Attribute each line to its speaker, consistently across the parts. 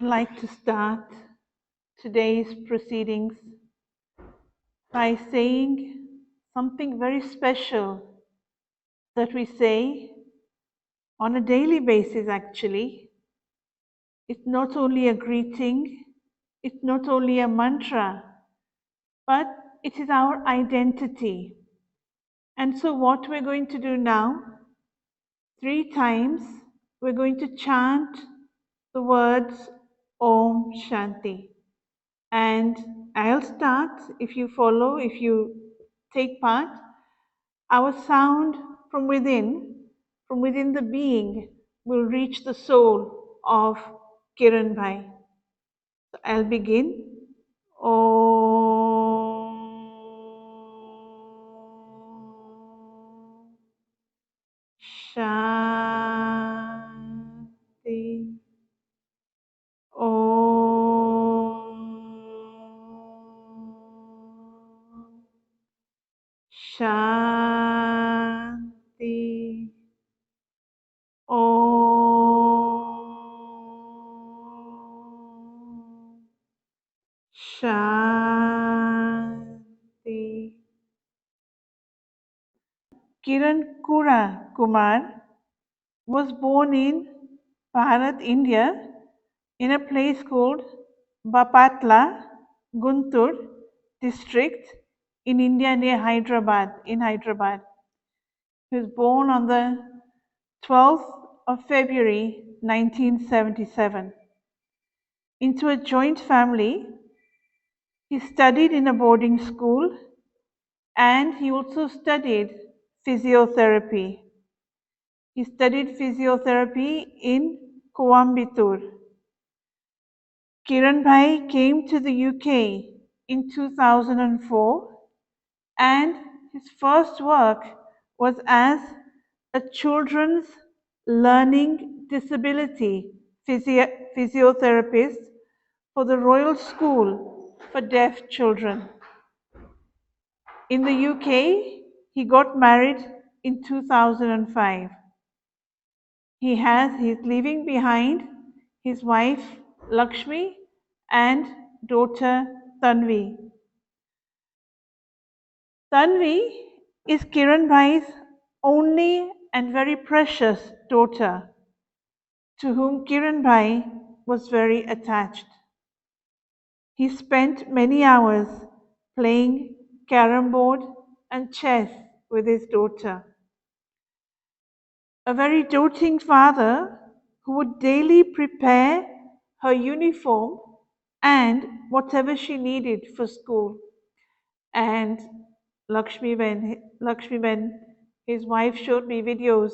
Speaker 1: like to start today's proceedings by saying something very special that we say on a daily basis, actually. It's not only a greeting, it's not only a mantra, but it is our identity. And so, what we're going to do now, 3 times, we're going to chant the words Om Shanti. And I'll start. If you follow, if you take part, our sound from within the being, will reach the soul of Kiran Bhai. So I'll begin. Om Shanti. Om Shanti. Om Shanti. Kiran Kumar was born in Bharat, India, in a place called Bapatla, Guntur district in India near Hyderabad, in Hyderabad. He was born on the 12th of February 1977. Into a joint family, he studied in a boarding school and he also studied physiotherapy. He studied physiotherapy in Coimbatore. Kiran Bhai came to the UK in 2004 and his first work was as a children's learning disability physiotherapist for the Royal School for Deaf Children. In the UK, he got married in 2005. He's leaving behind his wife Lakshmi and daughter Tanvi. Tanvi is Kiran Bhai's only and very precious daughter, to whom Kiran Bhai was very attached. He spent many hours playing carom board and chess with his daughter. A very doting father who would daily prepare her uniform and whatever she needed for school. And Lakshmi, when his wife showed me videos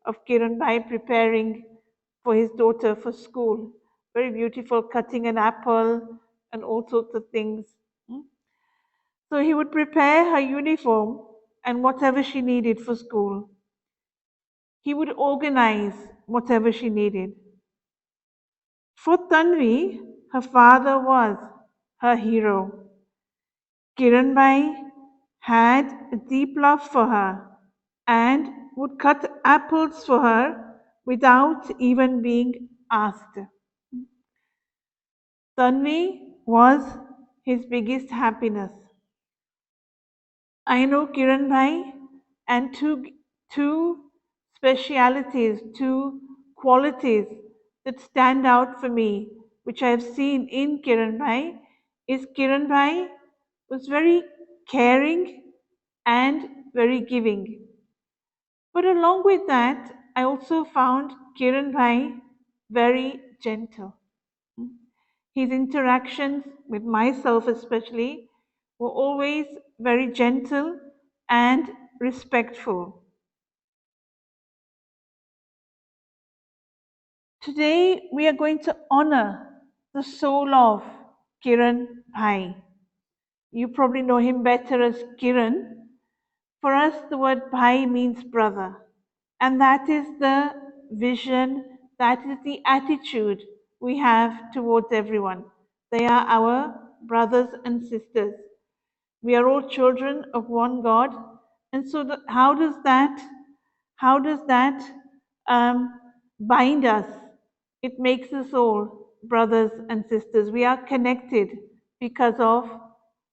Speaker 1: of Kiran Bhai preparing for his daughter for school, very beautiful, cutting an apple and all sorts of things. So he would prepare her uniform and whatever she needed for school. He would organize whatever she needed. For Tanvi, her father was her hero. Kiran Bhai had a deep love for her and would cut apples for her without even being asked. Tanvi was his biggest happiness. I know Kiran Bhai and two specialities, two qualities that stand out for me, which I have seen in Kiran Bhai, is Kiran Bhai was very caring and very giving. But along with that, I also found Kiran Bhai very gentle. His interactions with myself, especially, were always very gentle and respectful. Today, we are going to honor the soul of Kiran Bhai. You probably know him better as Kiran. For us, the word Bhai means brother. And that is the vision, that is the attitude we have towards everyone. They are our brothers and sisters. We are all children of one God. And so how does that bind us? It makes us all brothers and sisters. We are connected because of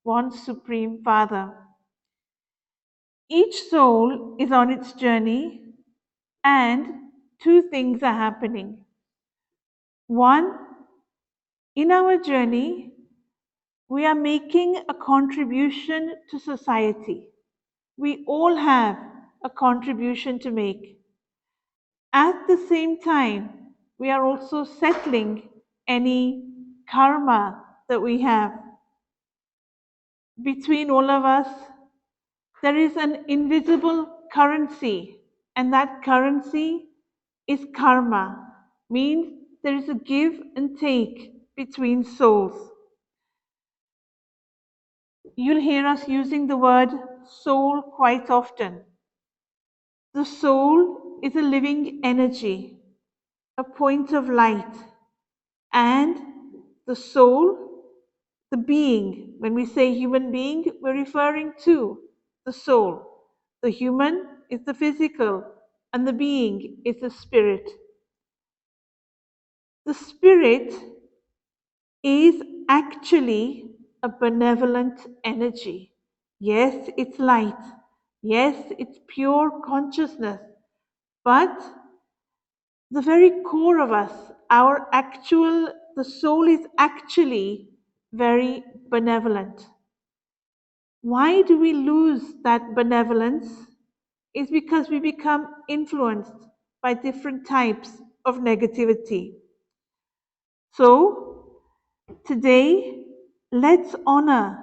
Speaker 1: one Supreme Father. Each soul is on its journey, and two things are happening. One, in our journey, we are making a contribution to society. We all have a contribution to make. At the same time, we are also settling any karma that we have. Between all of us, there is an invisible currency, and that currency is karma, means there is a give and take between souls. You'll hear us using the word soul quite often. The soul is a living energy, a point of light, and the soul, the being. When we say human being, we're referring to the soul. The human is the physical, and the being is the spirit. The spirit is actually a benevolent energy. Yes, it's light. Yes, it's pure consciousness. But the very core of us, the soul is actually very benevolent. Why do we lose that benevolence? Is because we become influenced by different types of negativity. So, today, let's honor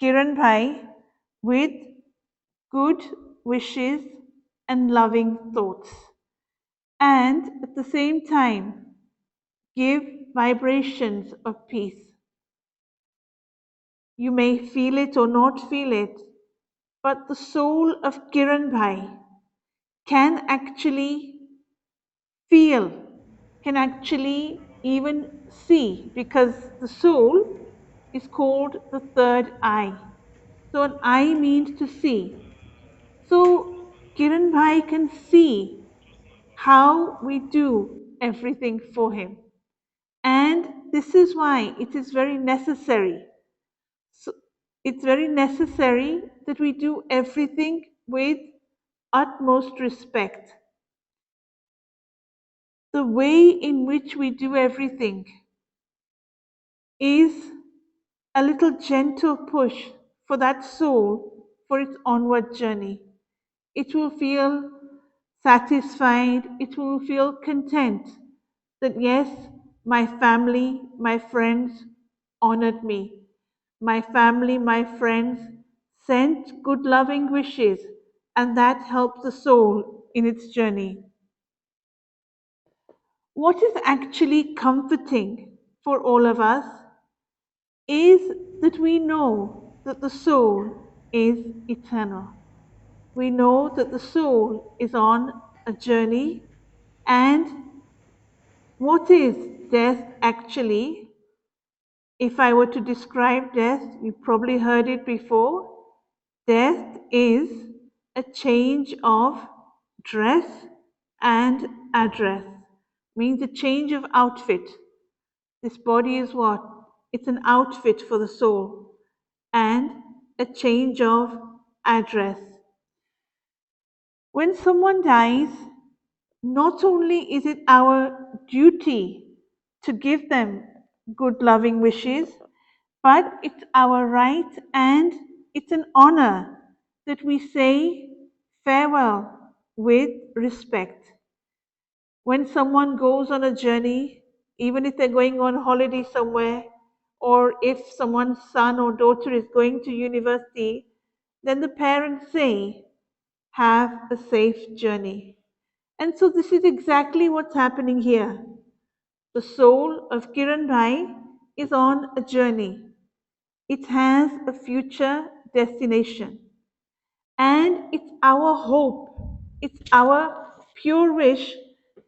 Speaker 1: Kiran Bhai with good wishes and loving thoughts. And at the same time, give vibrations of peace. You may feel it or not feel it, but the soul of Kiran Bhai can actually feel, can actually even see, because the soul is called the third eye. So an eye means to see. So Kiran Bhai can see how we do everything for him. And this is why it is very necessary. So it's very necessary that we do everything with utmost respect. The way in which we do everything is a little gentle push for that soul for its onward journey. It will feel satisfied, it will feel content that yes, my family, my friends honored me. My family, my friends sent good loving wishes, and that helped the soul in its journey. What is actually comforting for all of us is that we know that the soul is eternal. We know that the soul is on a journey, and what is death actually? If I were to describe death, you probably heard it before. Death is a change of dress and address, means a change of outfit. This body is what? It's an outfit for the soul, and a change of address. When someone dies, not only is it our duty to give them good loving wishes, but it's our right and it's an honor that we say farewell with respect. When someone goes on a journey, even if they're going on holiday somewhere, or if someone's son or daughter is going to university, then the parents say, have a safe journey. And so this is exactly what's happening here. The soul of Kiran Bhai is on a journey. It has a future destination. And it's our hope, it's our pure wish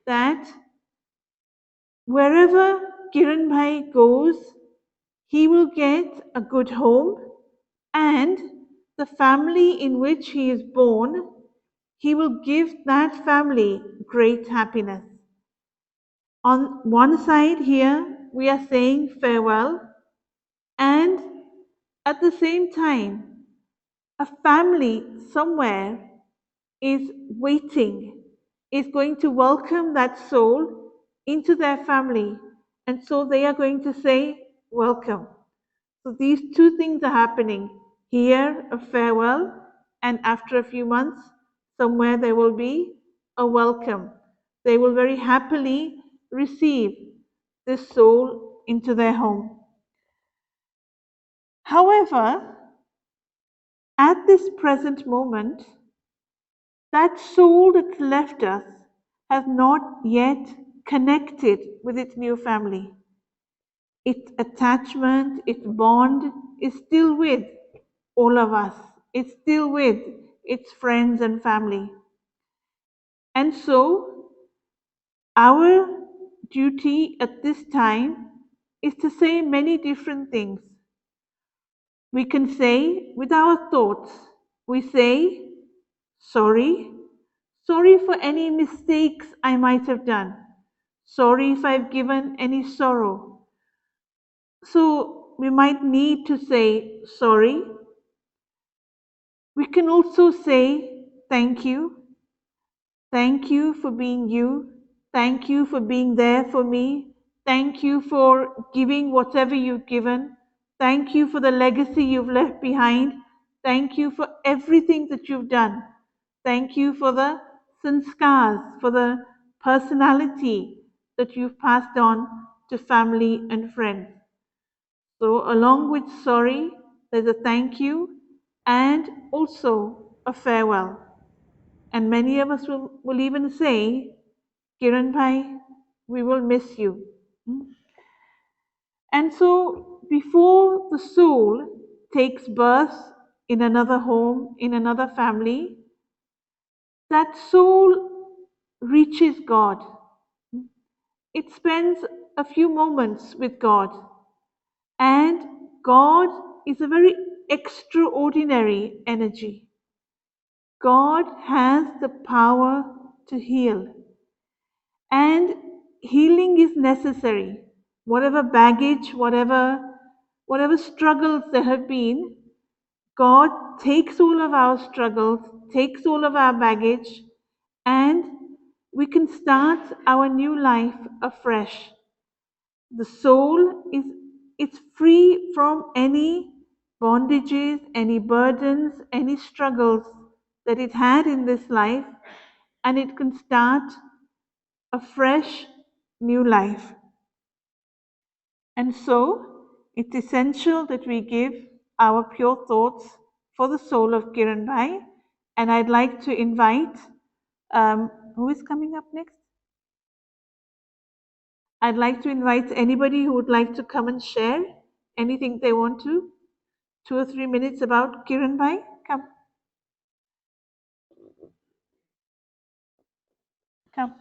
Speaker 1: that wherever Kiran Bhai goes, he will get a good home, and the family in which he is born, he will give that family great happiness. On one side here, we are saying farewell, and at the same time, a family somewhere is waiting, is going to welcome that soul into their family, and so they are going to say, welcome. So these two things are happening. Here, a farewell, and after a few months, somewhere there will be a welcome. They will very happily receive this soul into their home. However, at this present moment, that soul that's left us has not yet connected with its new family. Its attachment, its bond is still with all of us. It's still with its friends and family. And so, our duty at this time is to say many different things. We can say with our thoughts, we say, sorry, sorry for any mistakes I might have done. Sorry if I've given any sorrow. So we might need to say sorry. We can also say thank you. Thank you for being you. Thank you for being there for me. Thank you for giving whatever you've given. Thank you for the legacy you've left behind. Thank you for everything that you've done. Thank you for the sanskars, for the personality that you've passed on to family and friends. So, along with sorry, there's a thank you and also a farewell. And many of us will even say, Kiran Bhai, we will miss you. And so, before the soul takes birth in another home, in another family, that soul reaches God. It spends a few moments with God. And God is a very extraordinary energy. God has the power to heal. And healing is necessary. Whatever baggage, whatever struggles there have been, God takes all of our struggles, takes all of our baggage, and we can start our new life afresh. The soul is free from any bondages, any burdens, any struggles that it had in this life, and it can start a fresh new life. And so it's essential that we give our pure thoughts for the soul of Kiran Bhai. And I'd like to invite, who is coming up next? I'd like to invite anybody who would like to come and share anything they want to. 2 or 3 minutes about Kiran Bhai. Come, come,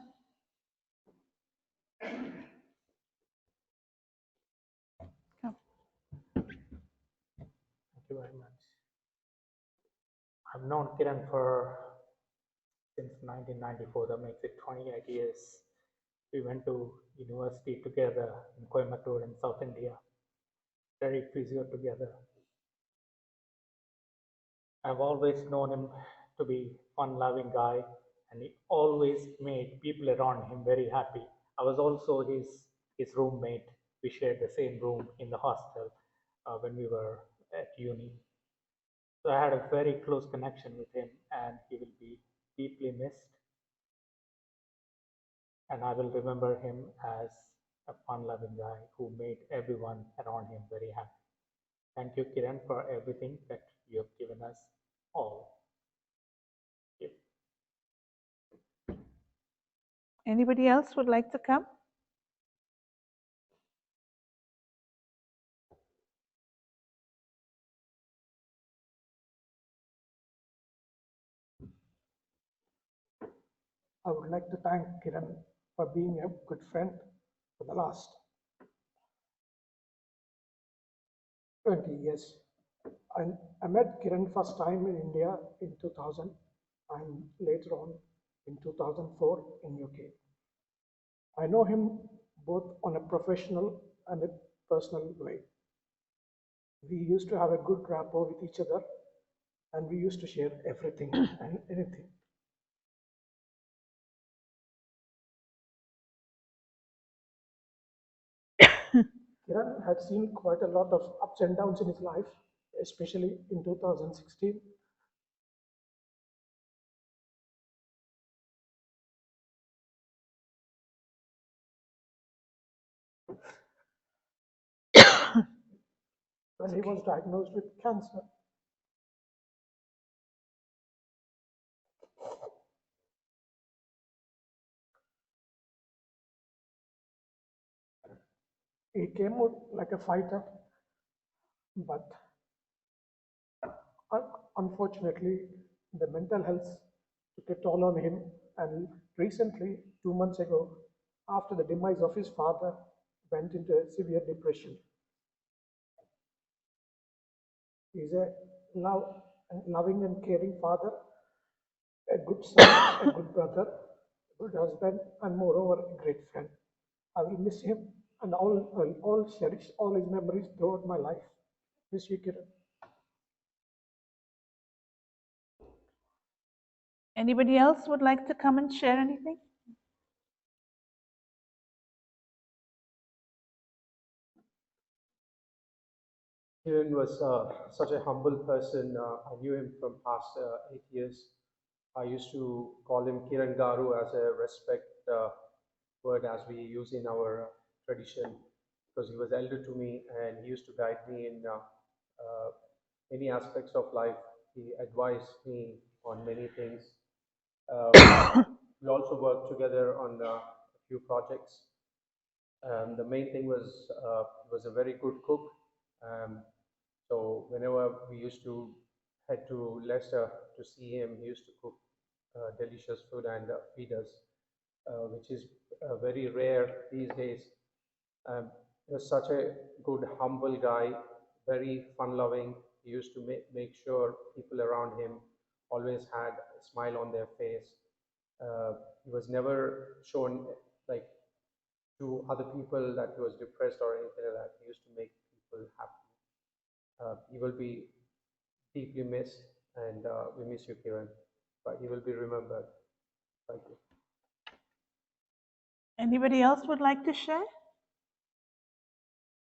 Speaker 1: come.
Speaker 2: Thank you very much. I've known Kiran for since 1994. That makes it 28 years. We went to university together in Coimbatore in South India. Studied physio together. I've always known him to be fun-loving guy, and he always made people around him very happy. I was also his roommate. We shared the same room in the hostel when we were at uni. So I had a very close connection with him, and he will be deeply missed. And I will remember him as a fun-loving guy who made everyone around him very happy. Thank you, Kiran, for everything that you have given us all. Thank you.
Speaker 1: Anybody else would like to come?
Speaker 3: I would like to thank Kiran for being a good friend for the last 20 years. I met Kiran first time in India in 2000 and later on in 2004 in UK. I know him both on a professional and a personal way. We used to have a good rapport with each other, and we used to share everything and anything. Kiran had seen quite a lot of ups and downs in his life, especially in 2016. When he was diagnosed with cancer. He came out like a fighter, but unfortunately, the mental health took a toll on him. And recently, 2 months ago, after the demise of his father, went into a severe depression. He's a loving and caring father, a good son, a good brother, a good husband, and moreover, a great friend. I will miss him, and I'll all cherish all his memories throughout my life. Miss you, Kiran.
Speaker 1: Anybody else would like to come and share anything?
Speaker 4: Kiran was such a humble person. I knew him from past 8 years. I used to call him Kiran Garu as a respect word as we use in our tradition because he was elder to me and he used to guide me in many aspects of life. He advised me on many things. We also worked together on a few projects. The main thing was a very good cook. Um, so whenever we used to head to Leicester to see him, he used to cook delicious food and feed us, which is very rare these days. He was such a good, humble guy, very fun-loving. He used to make sure people around him always had a smile on their face. He was never shown like to other people that he was depressed or anything like that. He used to make people happy. He will be deeply missed, and we miss you, Kiran, but he will be remembered. Thank you.
Speaker 1: Anybody else would like to share?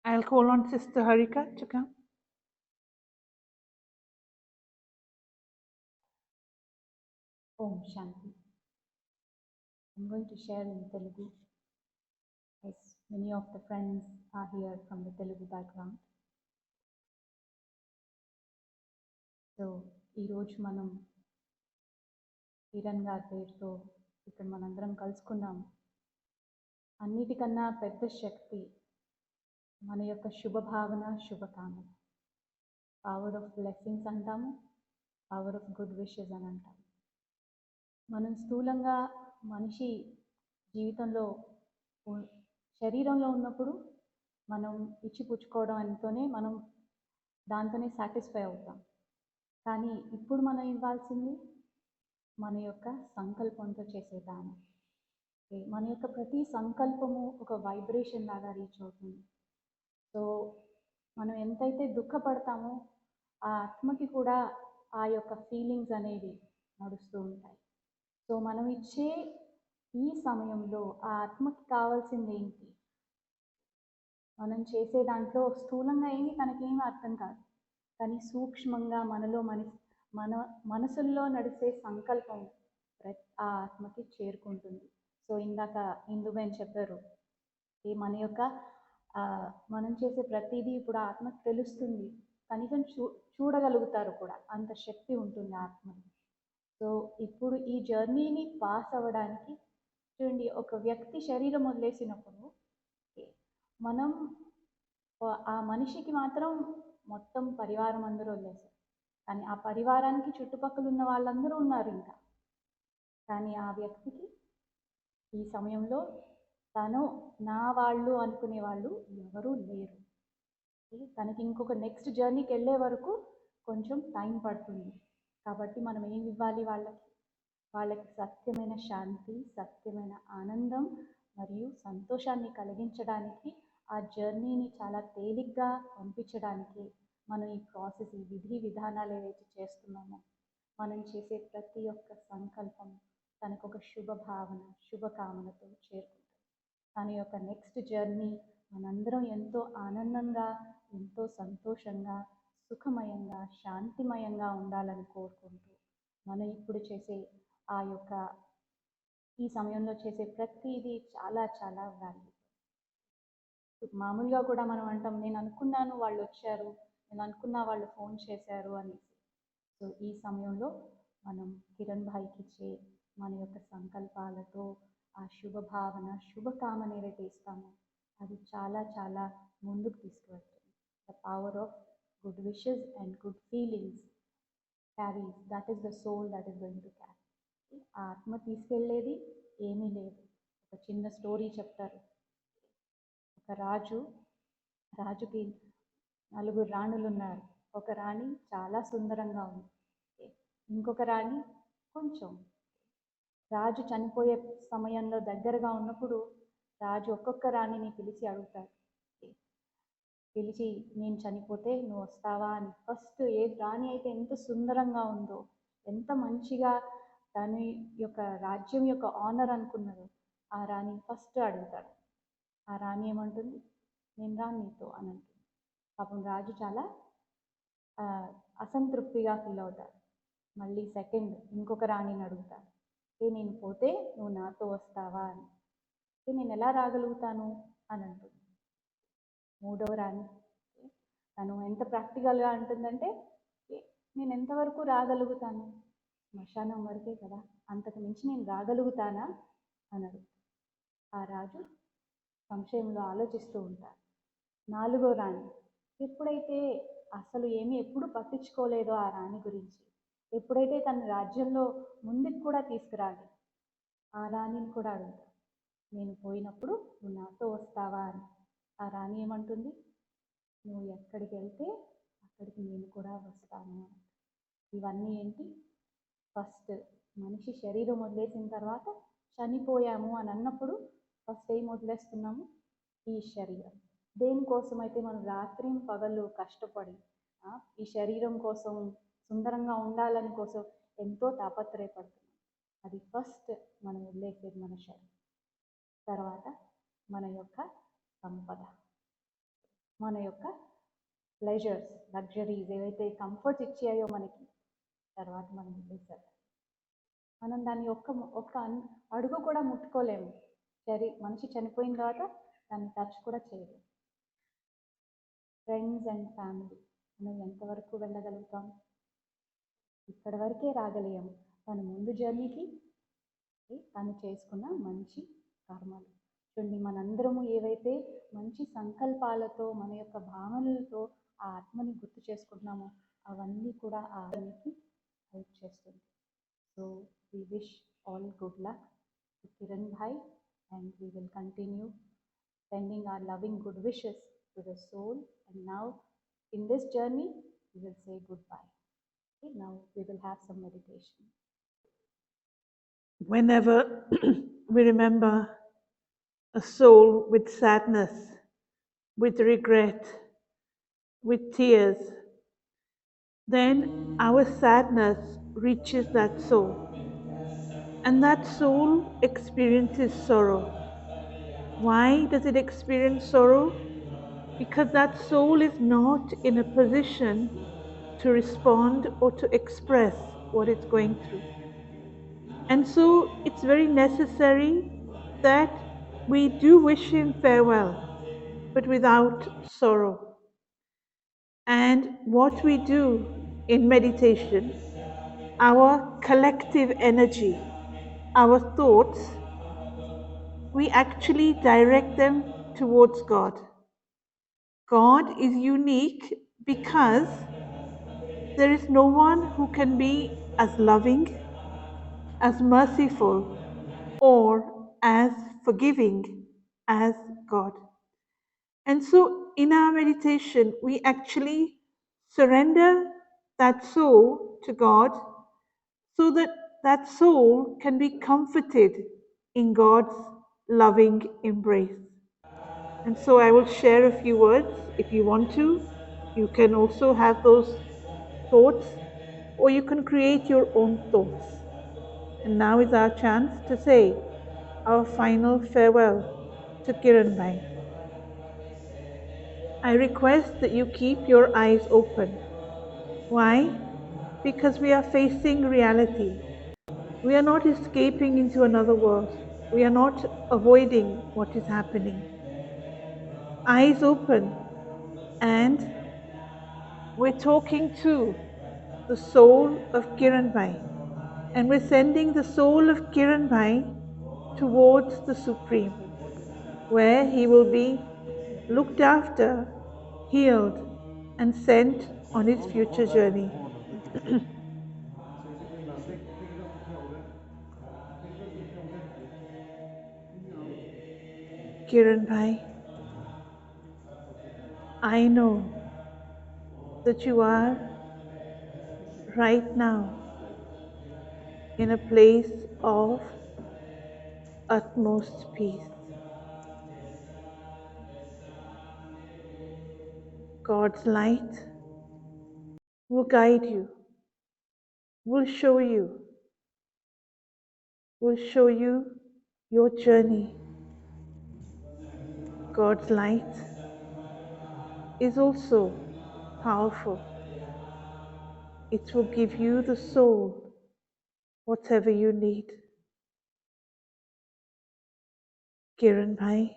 Speaker 1: I'll call on Sister Harika to come.
Speaker 5: Om Shanti. I'm going to share in Telugu, as many of the friends are here from the Telugu background. So ఈరోజు మనం కిరణ్ గారి పేరుతో ఇక్కడ మనందరం కలుసుకున్నాం. అన్నిటికన్నా పెద్ద శక్తి మన యొక్క శుభభావన, శుభకామన. పవర్ ఆఫ్ బ్లెస్సింగ్స్ అంటాము, పవర్ ఆఫ్ గుడ్ విషెస్ అని అంటాము. మనం స్థూలంగా మనిషి జీవితంలో శరీరంలో ఉన్నప్పుడు మనం ఇచ్చిపుచ్చుకోవడంతోనే మనం దాంతోనే సాటిస్ఫై అవుతాం. కానీ ఇప్పుడు మనం ఇవ్వాల్సింది మన యొక్క సంకల్పంతో చేసే దానం. మన యొక్క ప్రతి సంకల్పము ఒక వైబ్రేషన్ లాగా రీచ్ అవుతుంది. సో మనం ఎంతైతే దుఃఖపడతామో ఆ ఆత్మకి కూడా ఆ యొక్క ఫీలింగ్స్ అనేవి నడుస్తూ ఉంటాయి. సో మనం ఇచ్చే ఈ సమయంలో ఆ ఆత్మకి కావాల్సింది ఏంటి, మనం చేసే దాంట్లో స్థూలంగా ఏమి తనకేమీ అర్థం కాదు, కానీ సూక్ష్మంగా మన మనసుల్లో నడిచే సంకల్పం ఆ ఆత్మకి చేరుకుంటుంది. సో ఇందాక ఇందుబేన్ చెప్పారు, మన యొక్క మనం చేసే ప్రతిదీ ఇప్పుడు ఆత్మకి తెలుస్తుంది, కనీసం చూడగలుగుతారు కూడా, అంత శక్తి ఉంటుంది ఆత్మకి. సో ఇప్పుడు ఈ జర్నీని పాస్ అవ్వడానికి చూడండి, ఒక వ్యక్తి శరీరం వదిలేసినప్పుడు మనం ఆ మనిషికి మాత్రం మొత్తం పరివారం అందరూ వదిలేశారు, కానీ ఆ పరివారానికి చుట్టుపక్కల ఉన్న వాళ్ళందరూ ఉన్నారు ఇంకా. కానీ ఆ వ్యక్తికి ఈ సమయంలో తను నా వాళ్ళు అనుకునే వాళ్ళు ఎవరూ లేరు. తనకి ఇంకొక నెక్స్ట్ జర్నీకి వెళ్ళే వరకు కొంచెం టైం పడుతుంది. కాబట్టి మనం ఏమి ఇవ్వాలి వాళ్ళకి? వాళ్ళకి సత్యమైన శాంతి, సత్యమైన ఆనందం, మరియు సంతోషాన్ని కలిగించడానికి, ఆ జర్నీని చాలా తేలిగ్గా పంపించడానికి మనం ఈ ప్రాసెస్, ఈ విధి విధానాలు ఏవైతే చేస్తున్నామో, మనం చేసే ప్రతి ఒక్క సంకల్పం తనకు ఒక శుభ భావన, శుభకామనతో చేరుకుంటుంది. తన యొక్క నెక్స్ట్ జర్నీ మనందరం ఎంతో ఆనందంగా, ఎంతో సంతోషంగా, సుఖమయంగా, శాంతిమయంగా ఉండాలని కోరుకుంటూ, మనం ఇప్పుడు చేసే ఆ యొక్క ఈ సమయంలో చేసే ప్రతిదీ చాలా చాలా వాల్యూ. మామూలుగా కూడా మనం అంటాం, నేను అనుకున్నాను వాళ్ళు వచ్చారు, నేను అనుకున్నా వాళ్ళు ఫోన్ చేశారు అనేసి. సో ఈ సమయంలో మనం కిరణ్ భాయ్కి ఇచ్చే మన యొక్క సంకల్పాలతో ఆ శుభభావన, శుభకామన ఏదైతే ఇస్తామో అది చాలా చాలా ముందుకు తీసుకువెళ్తుంది. The power of good wishes and good feelings carries, that is the soul that is going to carry. ఆ ఆత్మ తీసుకెళ్ళేది ఏమీ లేదు. ఒక చిన్న స్టోరీ చెప్తారు. ఒక రాజుకి 4 రాణులు ఉన్నారు. ఒక రాణి చాలా సుందరంగా ఉంది, ఇంకొక రాణి కొంచెం. రాజు చనిపోయే సమయంలో దగ్గరగా ఉన్నప్పుడు రాజు ఒక్కొక్క రాణిని పిలిచి అడుగుతాడు, పిలిచి నేను చనిపోతే నువ్వు వస్తావా అని. ఫస్ట్ ఏ రాణి అయితే ఎంత సుందరంగా ఉందో, ఎంత మంచిగా దాని యొక్క రాజ్యం యొక్క ఆనర్ అనుకున్నదో ఆ రాణి ఫస్ట్ అడుగుతాడు. ఆ రాణి ఏమంటుంది, నేను రాను నీతో అని అంటుంది. పాపం రాజు చాలా అసంతృప్తిగా ఫీల్ అవుతాడు. మళ్ళీ సెకండ్ ఇంకొక రాణిని అడుగుతాడు, నేను పోతే నువ్వు నాతో వస్తావా అని. నేను ఎలా రాగలుగుతాను అని అంటుంది. మూడవ రాణి తను ఎంత ప్రాక్టికల్గా అంటుందంటే, నేను ఎంతవరకు రాగలుగుతాను, శ్మశానం వరకే కదా, అంతకు మించి నేను రాగలుగుతానా అని అడుగుతాను. ఆ రాజు సంశయంలో ఆలోచిస్తూ ఉంటాడు. నాలుగో రాణి ఎప్పుడైతే అసలు ఎప్పుడు పట్టించుకోలేదో ఆ రాణి గురించి, ఎప్పుడైతే తన రాజ్యంలో ముందుకు కూడా తీసుకురాలి, ఆ రాణిని కూడా అడుగుతాడు, నేను పోయినప్పుడు నువ్వు నాతో వస్తావా అని. ఆ రాణి ఏమంటుంది, నువ్వు ఎక్కడికి వెళ్తే అక్కడికి నేను కూడా వస్తాను. ఇవన్నీ ఏంటి, ఫస్ట్ మనిషి శరీరం వదిలేసిన తర్వాత చనిపోయాము అని అన్నప్పుడు ఫస్ట్ ఏం వదిలేస్తున్నాము, ఈ శరీరం. దేనికోసమైతే మనం రాత్రి పగలు కష్టపడి ఈ శరీరం కోసం, సుందరంగా ఉండాలని కోసం ఎంతో తాపత్రయపడుతున్నాం, అది ఫస్ట్ మనం వదిలేసేది మన శరీరం. తర్వాత మన యొక్క సంపద, మన యొక్క ప్లెజర్స్, లగ్జరీస్ ఏవైతే కంఫర్ట్స్ ఇచ్చాయో మనకి, తర్వాత మనం వదిలేసారు. మనం దాన్ని ఒక్క అడుగు కూడా ముట్టుకోలేము. మనిషి చనిపోయిన తర్వాత దాన్ని టచ్ కూడా చేయలేము. ఫ్రెండ్స్ అండ్ ఫ్యామిలీ, మనం ఎంతవరకు వెళ్ళగలుగుతాం, ఇక్కడ వరకే రాగలిగాము. తను ముందు జర్నీకి తను చేసుకున్న మంచి కర్మలు చూడండి. మనందరము ఏవైతే మంచి సంకల్పాలతో, మన యొక్క భావనలతో ఆ ఆత్మని గుర్తు చేసుకుంటున్నామో అవన్నీ కూడా ఆ ఆత్మకి హెల్ప్ చేస్తుంది. So we wish all good luck to Kiran Bhai, and we will continue sending our loving good wishes to the soul. And now in this journey we will say goodbye. Okay, now we will have some meditation.
Speaker 1: Whenever we remember a soul with sadness, with regret, with tears, then our sadness reaches that soul. And that soul experiences sorrow. Why does it experience sorrow? Because that soul is not in a position to respond or to express what it's going through. And so it's very necessary that we do wish him farewell, but without sorrow. And what we do in meditation, our collective energy, our thoughts, we actually direct them towards God. God is unique because there is no one who can be as loving, as merciful, or as forgiving as God. And so in our meditation, we actually surrender that soul to God so that that soul can be comforted in God's loving embrace. And so I will share a few words. If you want to, you can also have those thoughts, or you can create your own thoughts. And now is our chance to say our final farewell to Kiran Bhai. I request that you keep your eyes open. Why? Because we are facing reality. We are not escaping into another world. We are not avoiding what is happening. Eyes open, and we're talking to the soul of Kiran Bhai. And we're sending the soul of Kiran Bhai towards the Supreme, where he will be looked after, healed, and sent on his future journey. Kiran Bhai, I know that you are right now in a place of utmost peace. God's light will guide you, will show you, will show you your journey. God's light is also powerful. It will give you the soul, whatever you need. Kiran Bhai,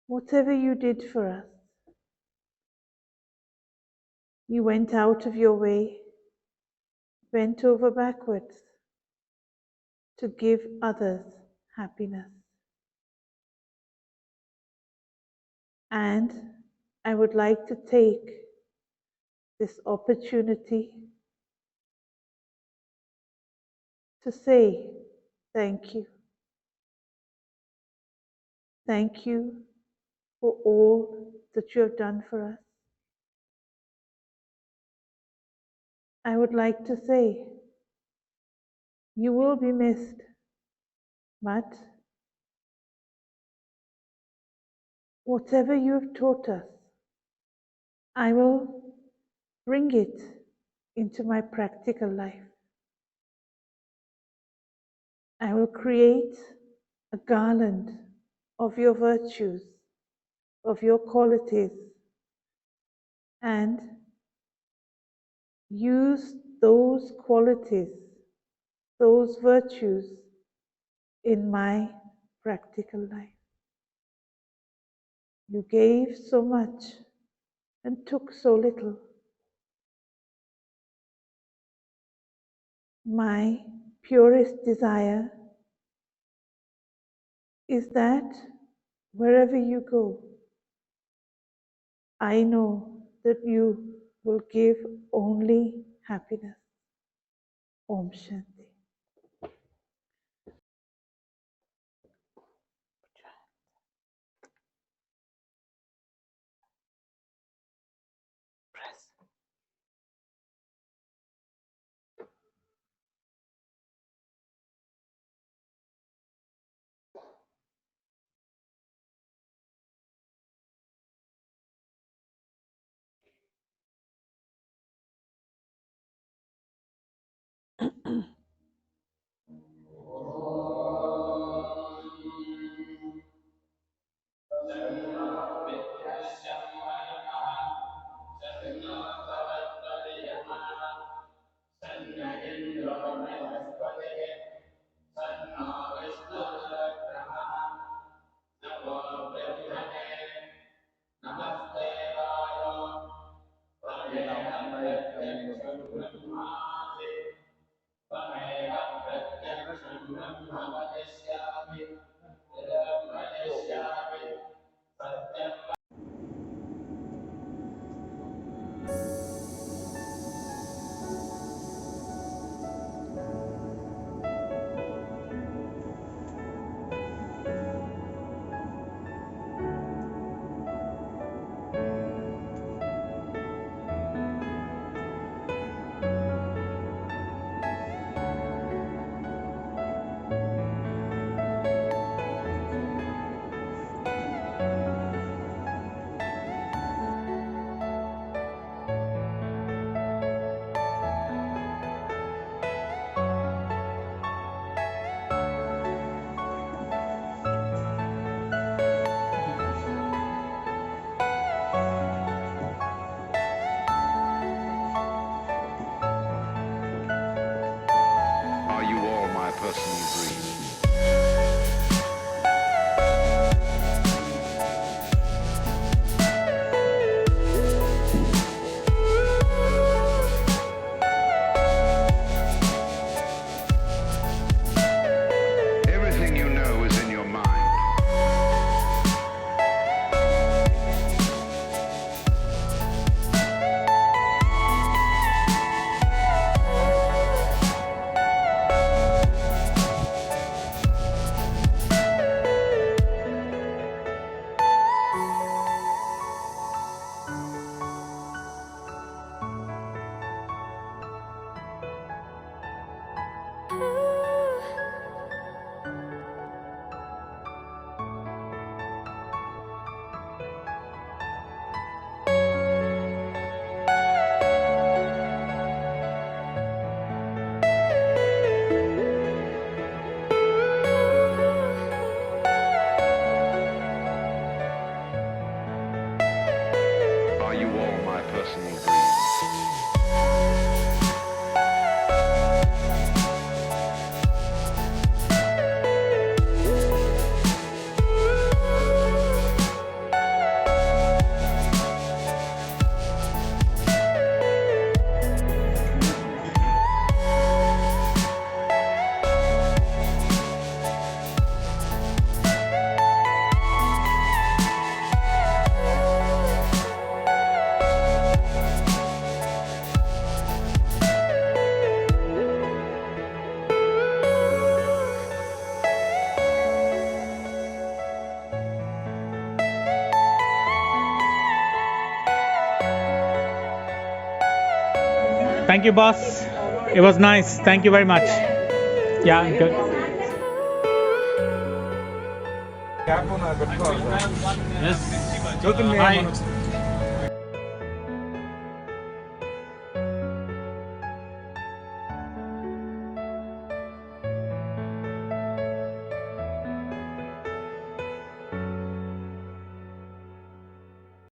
Speaker 1: whatever you did for us, you went out of your way, bent over backwards to give others happiness. And I would like to take this opportunity to say thank you. Thank you for all that you have done for us. I would like to say you will be missed, but whatever you have taught us, I will bring it into my practical life. I will create a garland of your virtues, of your qualities, and use those qualities, those virtues in my practical life. You gave so much and took so little. My purest desire is that wherever you go, I know that you will give only happiness. Om Shanti. Press.
Speaker 6: my personal dreams.
Speaker 7: Thank you, boss. It was nice. Thank you very much. Yeah, good. Yes. Hi.